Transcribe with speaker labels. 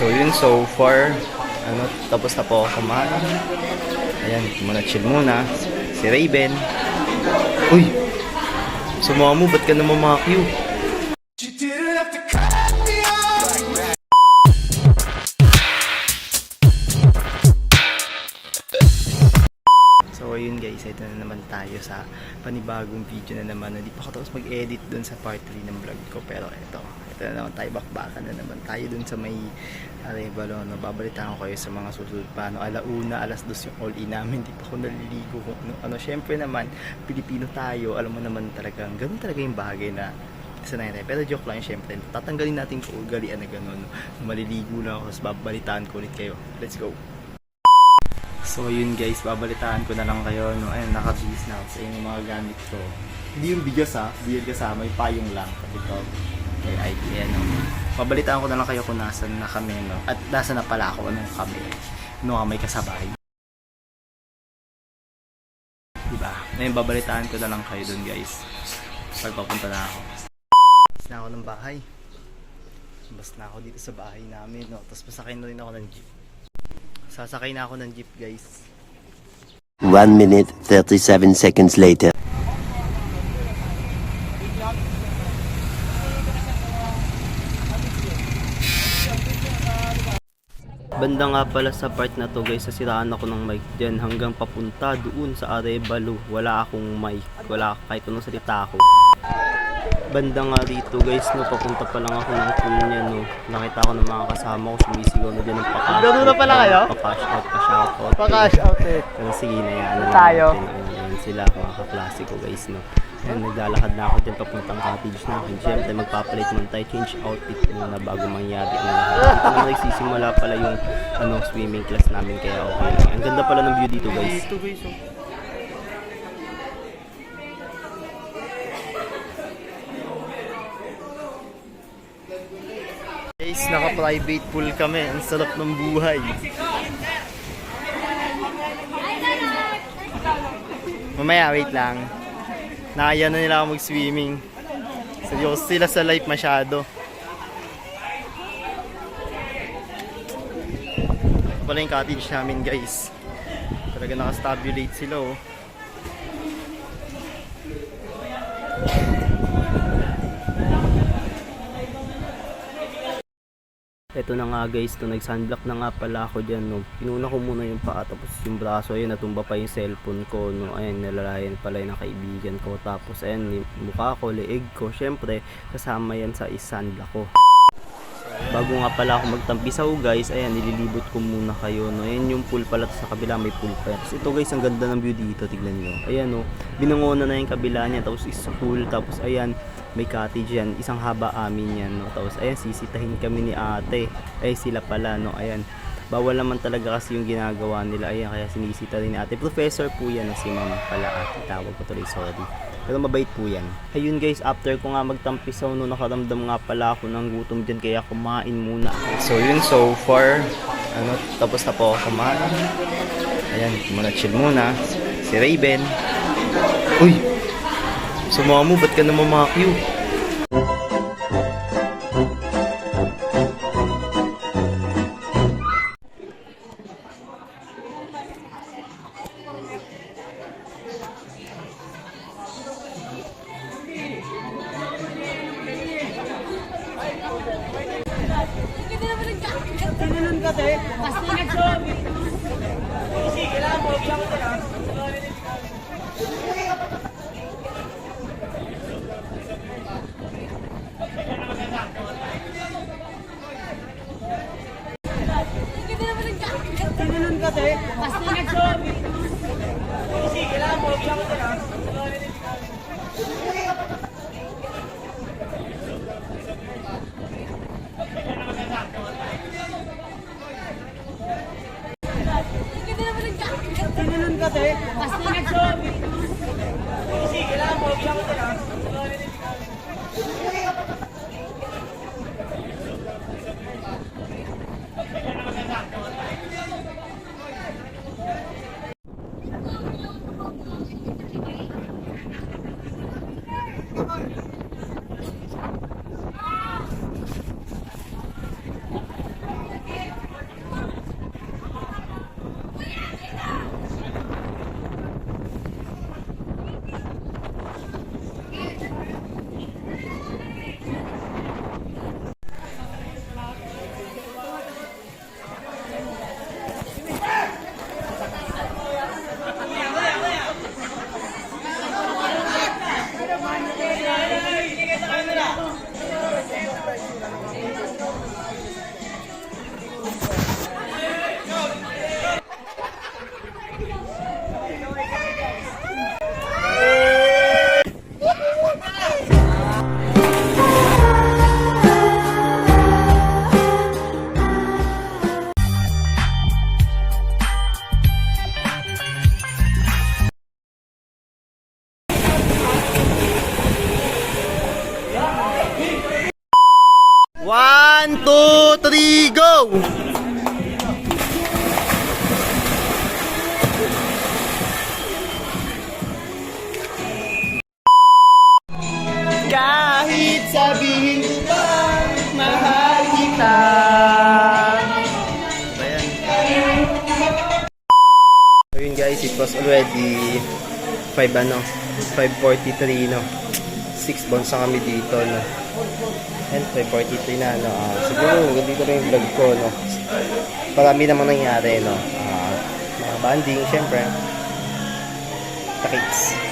Speaker 1: So yun, so far tapos na po ako kumain. Ayan, muna chill muna. Si Raven. Uy! Sumama mo, ba't ka naman mamakyo? So ayun guys, ito na naman tayo sa panibagong video na naman. Hindi pa ako tapos mag-edit dun sa part 3 ng vlog ko. Pero ito na naman tayo, bakbakan na naman tayo dun sa may Arevalo. Babalitaan ko kayo sa mga susunod pa. Alauna, alas 2 yung all-in namin. Hindi pa ako naliligo kung syempre naman, Pilipino tayo. Alam mo naman talagang, ganun talaga yung bagay na sanay tayo. Pero joke lang, syempre, tatanggalin natin ko ugalian na ganun. Maliligo lang ako, tapos babalitaan ko ulit kayo. Let's go! So yun guys, babalitaan ko na lang kayo. Ayun, nakabihis na ako sa yung mga gamit ko. Hindi yung bigas bigyan kasama, yung payong lang. Ito, ay ayan. Babalitaan ko na lang kayo kung nasan na kami, at nasan na pala ako, anong kami. May kasabay. Diba? Ngayon, babalitaan ko na lang kayo dun guys. Pagpapunta na ako. Bas na ako ng bahay. Bas na ako dito sa bahay namin, Tapos masakay na rin ako ng jeep. Sasakay na ako ng jeep guys.
Speaker 2: 1 minute 37 seconds later.
Speaker 3: Banda nga pala sa part na to guys, nasiraan ako ng mic dyan hanggang papunta doon sa Arevalo. Wala akong mic, wala kahit anong salita ako. Banda nga dito guys, papunta pa lang ako ng pool niya, Nakita ko ng mga kasama ko, sumisigaw na dyan ng pa-cash.
Speaker 1: Gano'n na pala kayo?
Speaker 3: Pa-cash out, pa-shoutout.
Speaker 1: Pa-cash out
Speaker 3: Pero sige na yan.
Speaker 1: Tayo.
Speaker 3: Ayan sila, mga kaklase ko guys, Ayan, naglalakad na ako dyan papuntang cottage natin. Siyempre, magpapalit naman tayo, change outfit muna bago mangyari ang lahat. Ito naman nagsisimula pala yung swimming class namin, kaya okay lang. Ang ganda pala ng view dito guys.
Speaker 1: Guys, naka-private pool kami. Ang sarap ng buhay. Mamaya, wait lang. Nakaya na nila ako mag-swimming. Seryoso sila sa life masyado. Ito pala yung cottage namin guys. Talaga naka-stabulate sila
Speaker 3: Ito na nga guys, nag-sunblock na nga pala ako dyan, Pinuna ko muna yung paa, tapos yung braso, ayun, natumba pa yung cellphone ko, Ayan, nalalayan pala yung kaibigan ko. Tapos ayan, yung mukha ko, leeg ko, syempre, kasama yan sa sunblock ko. Bago nga pala ako magtampisaw guys, ayan, nililibot ko muna kayo, Ayan yung pool pala, sa kabila may pool pa. Tapos ito guys, ang ganda ng view dito, tignan nyo. Ayan binangonan na yung kabila niya, tapos isa pool, tapos ayan, may cottage yan, isang haba amin yan, Tapos ayan, sisitahin kami ni ate. Ay sila pala, Ayan, bawal naman talaga kasi yung ginagawa nila. Ayan, kaya sinisita rin ni ate. Professor po yan, si mama pala ate, tawag ko tuloy, sorry. Pero mabait po yan. Ayun guys, after ko nga magtampisaw, nakaramdam nga pala ako ng gutom dyan, kaya kumain muna ako.
Speaker 1: So yun, so far tapos na po ako kumain. Ayan, muna chill muna. Si Raven. Uy! Sumama mo, ba't ka naman mamakyo? Kahit sabihin ko bang mahal kita. Ayan. So yun guys, it was already 5:43 no. 6 bounce na kami dito no. And 5:43 na no. Siguro dito na yung vlog ko no. Marami namang nangyari no. Mga banding syempre. Takits.